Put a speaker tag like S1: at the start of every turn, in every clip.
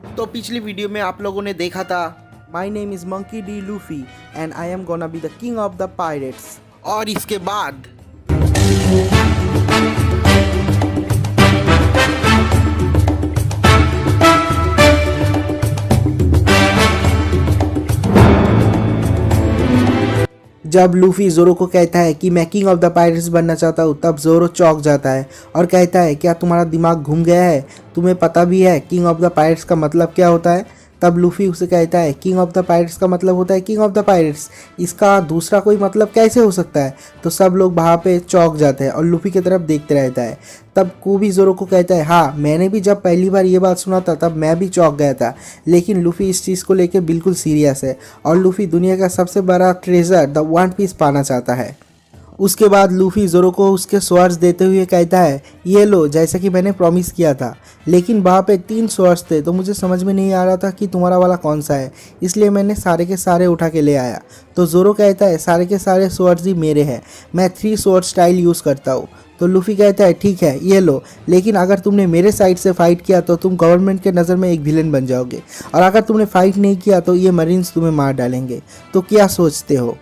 S1: तो पिछली वीडियो में आप लोगों ने देखा था
S2: My name is Monkey D. Luffy and I am gonna be the king of the pirates.
S1: और इसके बाद
S2: जब लूफी जोरो को कहता है कि मैं किंग ऑफ द पायरेट्स बनना चाहता हूँ, तब जोरो चौंक जाता है और कहता है क्या तुम्हारा दिमाग घूम गया है? तुम्हें पता भी है किंग ऑफ द पायरेट्स का मतलब क्या होता है? तब लूफी उसे कहता है किंग ऑफ द पायरेट्स का मतलब होता है किंग ऑफ द पायरेट्स, इसका दूसरा कोई मतलब कैसे हो सकता है? तो सब लोग वहाँ पे चौंक जाते हैं और लूफी की तरफ देखते रहता है। तब कूबी जोरो को कहता है हाँ, मैंने भी जब पहली बार ये बात सुना था तब मैं भी चौंक गया था, लेकिन लूफी इस चीज़ को लेकर बिल्कुल सीरियस है और लूफी दुनिया का सबसे बड़ा ट्रेजर द वन पीस पाना चाहता है। उसके बाद लूफी जोरो को उसके स्वर्ड्स देते हुए कहता है ये लो, जैसा कि मैंने प्रॉमिस किया था। लेकिन वहाँ पे 3 स्वर्ड्स थे तो मुझे समझ में नहीं आ रहा था कि तुम्हारा वाला कौन सा है, इसलिए मैंने सारे के सारे उठा के ले आया। तो जोरो कहता है सारे के सारे स्वर्ड्स ही मेरे हैं, मैं 3 स्वॉर्ड स्टाइल यूज़ करता हूँ। तो लूफी कहता है ठीक है ये लो, लेकिन अगर तुमने मेरे साइड से फाइट किया तो तुम गवर्नमेंट के नज़र में एक विलेन बन जाओगे, और अगर तुमने फाइट नहीं किया तो ये मरीन्स तुम्हें मार डालेंगे। तो क्या सोचते हो?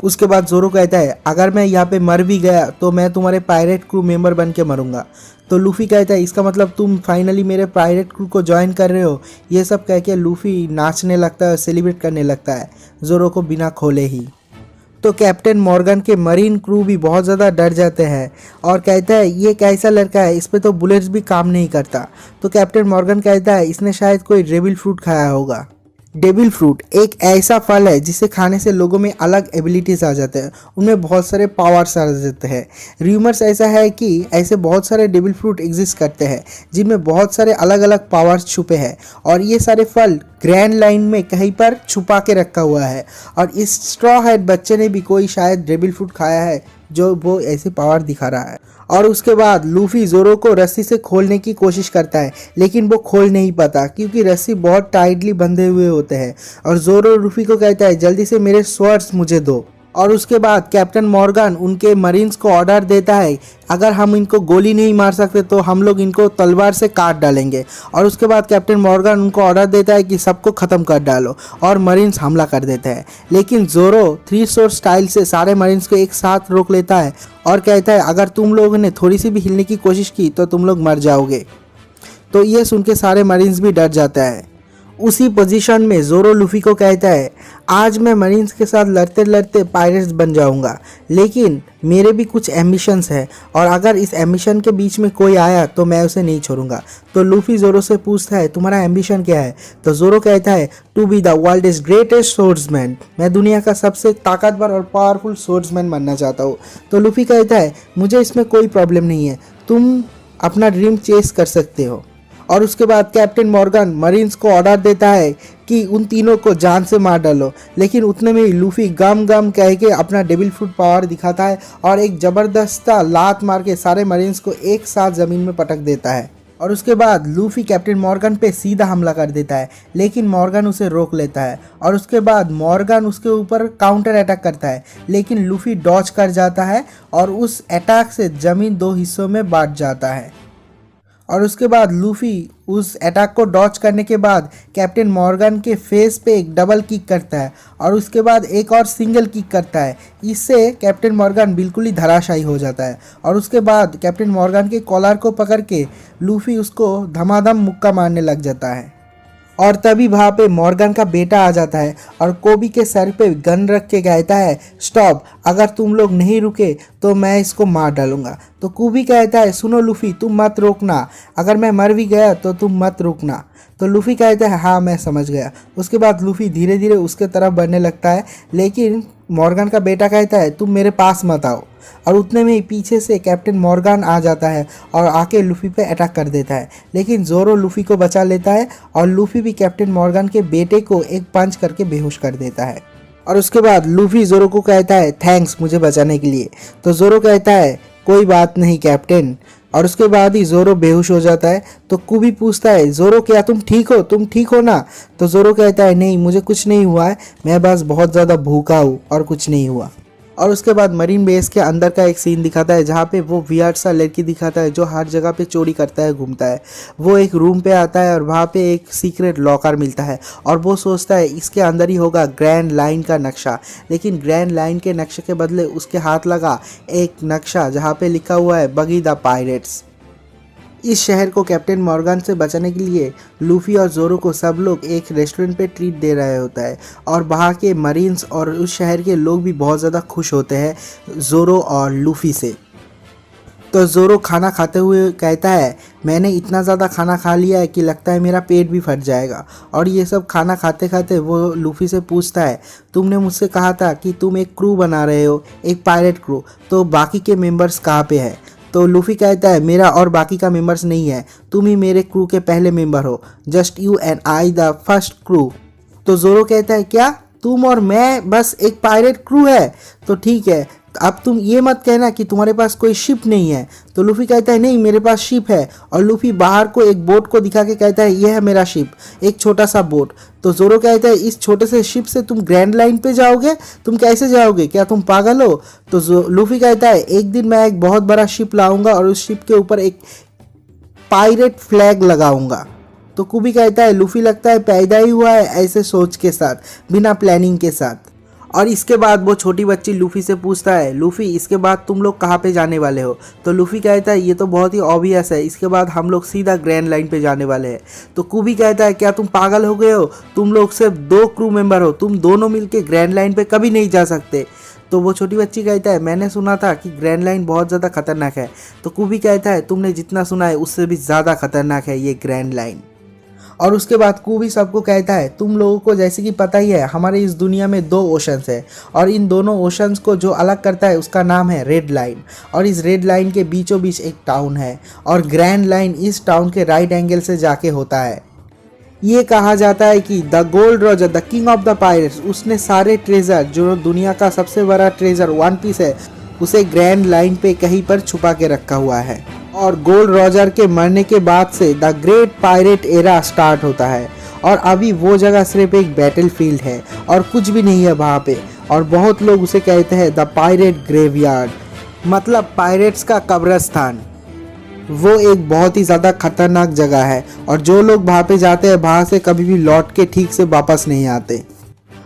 S2: उसके बाद जोरो कहता है अगर मैं यहाँ पे मर भी गया तो मैं तुम्हारे पायरेट क्रू मेंबर बन के मरूंगा। तो लूफी कहता है इसका मतलब तुम फाइनली मेरे पायरेट क्रू को ज्वाइन कर रहे हो? ये सब कह के लूफी नाचने लगता है, सेलिब्रेट करने लगता है जोरो को बिना खोले ही। तो कैप्टन मॉर्गन के मरीन क्रू भी बहुत ज़्यादा डर जाते हैं और कहता है ये कैसा लड़का है, इस पे तो बुलेट्स भी काम नहीं करता। तो कैप्टन मॉर्गन कहता है इसने शायद कोई डेविल फ्रूट खाया होगा। डेविल फ्रूट एक ऐसा फल है जिसे खाने से लोगों में अलग एबिलिटीज़ आ जाते हैं, उनमें बहुत सारे पावर्स आ जाते हैं। र्यूमर्स ऐसा है कि ऐसे बहुत सारे डेविल फ्रूट एग्जिस्ट करते हैं जिनमें बहुत सारे अलग अलग पावर्स छुपे हैं, और ये सारे फल ग्रैंड लाइन में कहीं पर छुपा के रखा हुआ है, और इस स्ट्रॉ हेड बच्चे ने भी कोई शायद डेविल फ्रूट खाया है जो वो ऐसे पावर दिखा रहा है। और उसके बाद लूफी जोरो को रस्सी से खोलने की कोशिश करता है, लेकिन वो खोल नहीं पाता क्योंकि रस्सी बहुत टाइटली बंधे हुए होते हैं। और जोरो लूफी को कहता है जल्दी से मेरे स्वर्ड्स मुझे दो। और उसके बाद कैप्टन मॉर्गन उनके मरीन्स को ऑर्डर देता है अगर हम इनको गोली नहीं मार सकते तो हम लोग इनको तलवार से काट डालेंगे। और उसके बाद कैप्टन मॉर्गन उनको ऑर्डर देता है कि सबको ख़त्म कर डालो, और मरीन्स हमला कर देते हैं। लेकिन जोरो 3 स्वॉर्ड स्टाइल से सारे मरीन्स को एक साथ रोक लेता है और कहता है अगर तुम लोगों ने थोड़ी सी भी हिलने की कोशिश की तो तुम लोग मर जाओगे। तो ये सुन के सारे मरीन्स भी डर जाता है। उसी पोजीशन में जोरो लूफी को कहता है आज मैं मरीन्स के साथ लड़ते लड़ते पायरेट्स बन जाऊंगा, लेकिन मेरे भी कुछ एम्बिशंस है, और अगर इस एम्बिशन के बीच में कोई आया तो मैं उसे नहीं छोड़ूंगा। तो लूफी जोरो से पूछता है तुम्हारा एम्बिशन क्या है? तो जोरो कहता है to be the world is greatest swordsman, मैं दुनिया का सबसे ताकतवर और पावरफुल सोर्ड्समैन बनना चाहता हूँ। तो लूफी कहता है मुझे इसमें कोई प्रॉब्लम नहीं है, तुम अपना ड्रीम चेस कर सकते हो। और उसके बाद कैप्टन मॉर्गन मरीन्स को ऑर्डर देता है कि उन तीनों को जान से मार डालो, लेकिन उतने में ही लूफी गम गम कह के अपना डेविल फ्रूट पावर दिखाता है और एक ज़बरदस्त लात मार के सारे मरीन्स को एक साथ ज़मीन में पटक देता है। और उसके बाद लूफी कैप्टन मॉर्गन पे सीधा हमला कर देता है, लेकिन मॉर्गन उसे रोक लेता है। और उसके बाद मॉर्गन उसके ऊपर काउंटर अटैक करता है, लेकिन लूफी डॉज कर जाता है और उस अटैक से ज़मीन 2 हिस्सों में बांट जाता है। और उसके बाद लूफी उस अटैक को डॉच करने के बाद कैप्टन मॉर्गन के फेस पे एक डबल किक करता है और उसके बाद एक और सिंगल किक करता है। इससे कैप्टन मॉर्गन बिल्कुल ही धराशायी हो जाता है। और उसके बाद कैप्टन मॉर्गन के कॉलर को पकड़ के लूफी उसको धमाधम मुक्का मारने लग जाता है। और तभी वहाँ पे मॉर्गन का बेटा आ जाता है और कोबी के सर पे गन रख के कहता है स्टॉप, अगर तुम लोग नहीं रुके तो मैं इसको मार डालूंगा। तो कोबी कहता है सुनो लूफी, तुम मत रोकना, अगर मैं मर भी गया तो तुम मत रुकना। तो लूफी कहता है हाँ मैं समझ गया। उसके बाद लूफी धीरे धीरे उसके तरफ बढ़ने लगता है, लेकिन मॉर्गन का बेटा कहता है तुम मेरे पास मत आओ। और उतने में ही पीछे से कैप्टन मॉर्गन आ जाता है और आके लूफी पे अटैक कर देता है, लेकिन जोरो लूफी को बचा लेता है और लूफी भी कैप्टन मॉर्गन के बेटे को एक पंच करके बेहोश कर देता है। और उसके बाद लूफी जोरो को कहता है थैंक्स मुझे बचाने के लिए। तो जोरो कहता है कोई बात नहीं कैप्टन। और उसके बाद ही जोरो बेहोश हो जाता है। तो कुबी पूछता है जोरो क्या तुम ठीक हो, तुम ठीक हो ना? तो जोरो कहता है नहीं मुझे कुछ नहीं हुआ है, मैं बस बहुत ज़्यादा भूखा हूँ और कुछ नहीं हुआ। और उसके बाद मरीन बेस के अंदर का एक सीन दिखाता है जहाँ पे वो वियर्ड सा लड़की दिखाता है जो हर जगह पे चोरी करता है, घूमता है। वो एक रूम पे आता है और वहाँ पे एक सीक्रेट लॉकर मिलता है और वो सोचता है इसके अंदर ही होगा ग्रैंड लाइन का नक्शा। लेकिन ग्रैंड लाइन के नक्शे के बदले उसके हाथ लगा एक नक्शा जहाँ पे लिखा हुआ है बगी द पायरेट्स। इस शहर को कैप्टन मॉर्गन से बचाने के लिए लूफी और जोरो को सब लोग एक रेस्टोरेंट पे ट्रीट दे रहे होता है और वहाँ के मरीन्स और उस शहर के लोग भी बहुत ज़्यादा खुश होते हैं जोरो और लूफी से। तो जोरो खाना खाते हुए कहता है मैंने इतना ज़्यादा खाना खा लिया है कि लगता है मेरा पेट भी फट जाएगा। और ये सब खाना खाते खाते वो लूफी से पूछता है तुमने मुझसे कहा था कि तुम एक क्रू बना रहे हो, एक पायरेट क्रू, तो बाकी के मेंबर्स कहाँ पे है? तो लूफी कहता है मेरा और बाकी का मेंबर्स नहीं है, तुम ही मेरे क्रू के पहले मेंबर हो, just you and I the first crew. तो जोरो कहता है क्या तुम और मैं बस एक पायरेट क्रू है? तो ठीक है, अब तुम ये मत कहना कि तुम्हारे पास कोई शिप नहीं है। तो लूफी कहता है नहीं मेरे पास शिप है। और लूफी बाहर को एक बोट को दिखा के कहता है यह है मेरा शिप, एक छोटा सा बोट। तो जोरो कहता है इस छोटे से शिप से तुम ग्रैंड लाइन पे जाओगे? तुम कैसे जाओगे, क्या तुम पागल हो? तो लूफी कहता है एक दिन मैं एक बहुत बड़ा शिप लाऊंगा और उस शिप के ऊपर एक पायरेट फ्लैग लगाऊंगा। तो कुबी कहता है लूफी लगता है पैदा ही हुआ है ऐसे सोच के साथ, बिना प्लानिंग के साथ। और इसके बाद वो छोटी बच्ची लूफी से पूछता है लूफी इसके बाद तुम लोग कहाँ पे जाने वाले हो? तो लूफी कहता है ये तो बहुत ही ऑब्वियस है, इसके बाद हम लोग सीधा ग्रैंड लाइन पे जाने वाले हैं। तो कुबी कहता है क्या तुम पागल हो गए हो? तुम लोग सिर्फ 2 क्रू मेंबर हो, तुम दोनों मिलके ग्रैंड लाइन पे कभी नहीं जा सकते। तो वो छोटी बच्ची कहता है मैंने सुना था कि ग्रैंड लाइन बहुत ज़्यादा खतरनाक है। तो कुबी कहता है तुमने जितना सुना है उससे भी ज़्यादा खतरनाक है ये ग्रैंड लाइन। और उसके बाद कुबी सबको कहता है तुम लोगों को जैसे कि पता ही है हमारे इस दुनिया में 2 ओशंस है और इन दोनों ओशंस को जो अलग करता है उसका नाम है रेड लाइन। और इस रेड लाइन के बीचों बीच एक टाउन है और ग्रैंड लाइन इस टाउन के राइट एंगल से जाके होता है। ये कहा जाता है कि the gold Roger the king of the pirates उसने सारे ट्रेजर जो दुनिया का सबसे बड़ा ट्रेजर वन पीस है उसे ग्रैंड लाइन पे कहीं पर छुपा के रखा हुआ है। और गोल्ड रॉजर के मरने के बाद से the great pirate era start होता है और अभी वो जगह सिर्फ एक बैटलफील्ड है और कुछ भी नहीं है वहाँ पे। और बहुत लोग उसे कहते हैं द पायरेट ग्रेवयार्ड, मतलब पायरेट्स का कब्रिस्तान। वो एक बहुत ही ज़्यादा खतरनाक जगह है और जो लोग वहाँ पे जाते हैं वहाँ से कभी भी लौट के ठीक से वापस नहीं आते।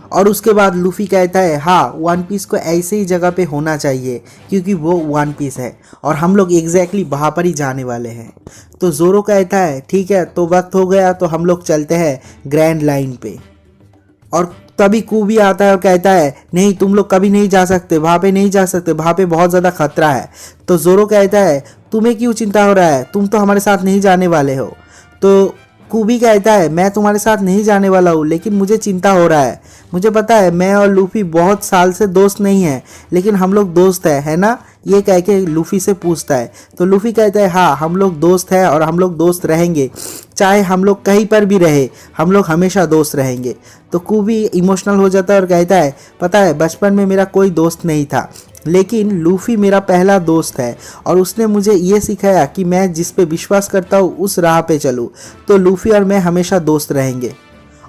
S2: और उसके बाद लूफी कहता है हाँ वन पीस को ऐसे ही जगह पे होना चाहिए क्योंकि वो वन पीस है और हम लोग एग्जैक्टली वहाँ पर ही जाने वाले हैं। तो जोरो कहता है ठीक है तो वक्त हो गया तो हम लोग चलते हैं ग्रैंड लाइन पे। और तभी कुबी आता है और कहता है नहीं तुम लोग कभी नहीं जा सकते, वहाँ पे नहीं जा सकते, वहाँ पे बहुत ज़्यादा खतरा है। तो जोरो कहता है तुम्हें क्यों चिंता हो रहा है, तुम तो हमारे साथ नहीं जाने वाले हो। तो कुबी कहता है मैं तुम्हारे साथ नहीं जाने वाला हूँ लेकिन मुझे चिंता हो रहा है। मुझे पता है मैं और लूफी बहुत साल से दोस्त नहीं हैं लेकिन हम लोग दोस्त है ना? ये कह के लूफी से पूछता है। तो लूफी कहता है हाँ हम लोग दोस्त हैं और हम लोग दोस्त रहेंगे, चाहे हम लोग कहीं पर भी रहे हम लोग हमेशा दोस्त रहेंगे। तो कुबी इमोशनल हो जाता है और कहता है पता है बचपन में मेरा कोई दोस्त नहीं था लेकिन लूफी मेरा पहला दोस्त है और उसने मुझे ये सिखाया कि मैं जिस पे विश्वास करता हूँ उस राह पे चलूँ। तो लूफी और मैं हमेशा दोस्त रहेंगे।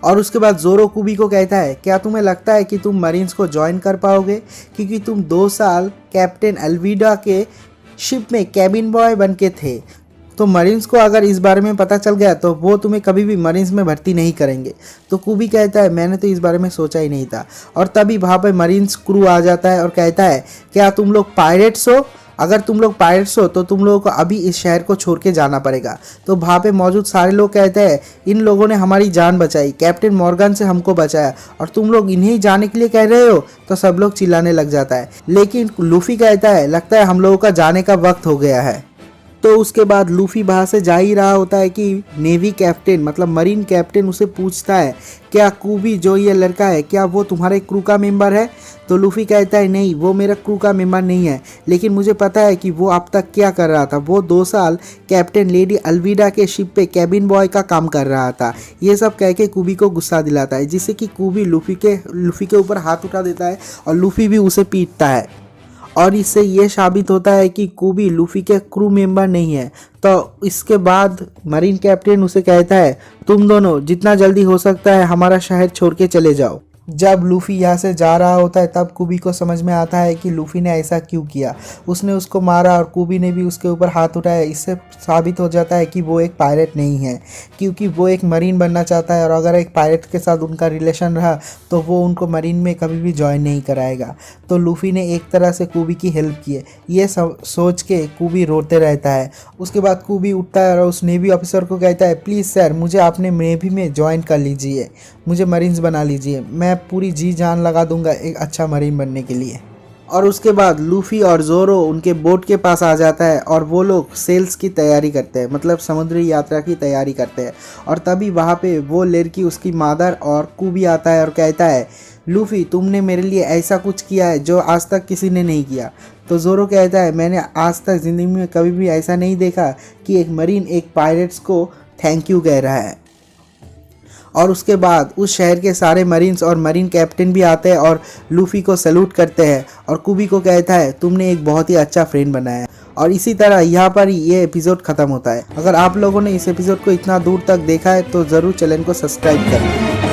S2: और उसके बाद जोरो कुबी को कहता है क्या तुम्हें लगता है कि तुम मरीन्स को ज्वाइन कर पाओगे, क्योंकि तुम 2 साल कैप्टन अल्विडा के शिप में कैबिन बॉय बन के थे। तो मरीन्स को अगर इस बारे में पता चल गया तो वो तुम्हें कभी भी मरीन्स में भर्ती नहीं करेंगे। तो कुबी कहता है मैंने तो इस बारे में सोचा ही नहीं था। और तभी वहाँ पे मरीन्स क्रू आ जाता है और कहता है क्या तुम लोग पायरेट्स हो? अगर तुम लोग पायरेट्स हो तो तुम लोगों को अभी इस शहर को छोड़ के जाना पड़ेगा। तो वहाँ पे मौजूद सारे लोग कहते हैं इन लोगों ने हमारी जान बचाई, कैप्टन मॉर्गन से हमको बचाया और तुम लोग इन्हें जाने के लिए कह रहे हो। तो सब लोग चिल्लाने लग जाता है लेकिन लूफी कहता है लगता है हम लोगों का जाने का वक्त हो गया है। तो उसके बाद लूफी वहाँ से जा ही रहा होता है कि नेवी कैप्टन मतलब मरीन कैप्टन उसे पूछता है क्या कुबी जो ये लड़का है क्या वो तुम्हारे क्रू का मेंबर है? तो लूफी कहता है नहीं वो मेरा क्रू का मेंबर नहीं है लेकिन मुझे पता है कि वो अब तक क्या कर रहा था। वो 2 साल कैप्टन लेडी अल्विडा के शिप पे कैबिन बॉय का काम कर रहा था। ये सब कह के कुबी को गुस्सा दिलाता है जिससे कि कुबी लूफी के ऊपर हाथ उठा देता है और लूफी भी उसे पीटता है। और इससे ये साबित होता है कि कुबी लूफी के क्रू मेंबर नहीं है। तो इसके बाद मरीन कैप्टन उसे कहता है तुम दोनों जितना जल्दी हो सकता है हमारा शहर छोड़ के चले जाओ। जब लूफ़ी यहाँ से जा रहा होता है तब कुबी को समझ में आता है कि लूफ़ी ने ऐसा क्यों किया। उसने उसको मारा और कुबी ने भी उसके ऊपर हाथ उठाया। इससे साबित हो जाता है कि वो एक पायरेट नहीं है, क्योंकि वो एक मरीन बनना चाहता है और अगर एक पायरेट के साथ उनका रिलेशन रहा तो वो उनको मरीन में कभी भी ज्वाइन नहीं कराएगा। तो लूफ़ी ने एक तरह से कुबी की हेल्प की है, ये सोच के कुबी रोते रहता है। उसके बाद कुबी उठता है और उस नेवी ऑफिसर को कहता है, प्लीज़ सर, मुझे आपने नेवी में ज्वाइन कर लीजिए, मुझे मरीन्स बना लीजिए, मैं पूरी जी जान लगा दूंगा एक अच्छा मरीन बनने के लिए। और उसके बाद लूफ़ी और ज़ोरो उनके बोट के पास आ जाता है और वो लोग सेल्स की तैयारी करते हैं, मतलब समुद्री यात्रा की तैयारी करते हैं। और तभी वहाँ पे वो लड़की, उसकी मादर और कुबी आता है और कहता है, लूफ़ी तुमने मेरे लिए ऐसा कुछ किया है जो आज तक किसी ने नहीं किया। तो ज़ोरो कहता है, मैंने आज तक ज़िंदगी में कभी भी ऐसा नहीं देखा कि एक मरीन एक पायरेट्स को थैंक यू कह रहा है। और उसके बाद उस शहर के सारे मरीन्स और मरीन कैप्टन भी आते हैं और लूफ़ी को सैल्यूट करते हैं और कुबी को कहता है, तुमने एक बहुत ही अच्छा फ्रेंड बनाया है। और इसी तरह यहाँ पर ही ये एपिसोड ख़त्म होता है। अगर आप लोगों ने इस एपिसोड को इतना दूर तक देखा है तो ज़रूर चैनल को सब्सक्राइब करें।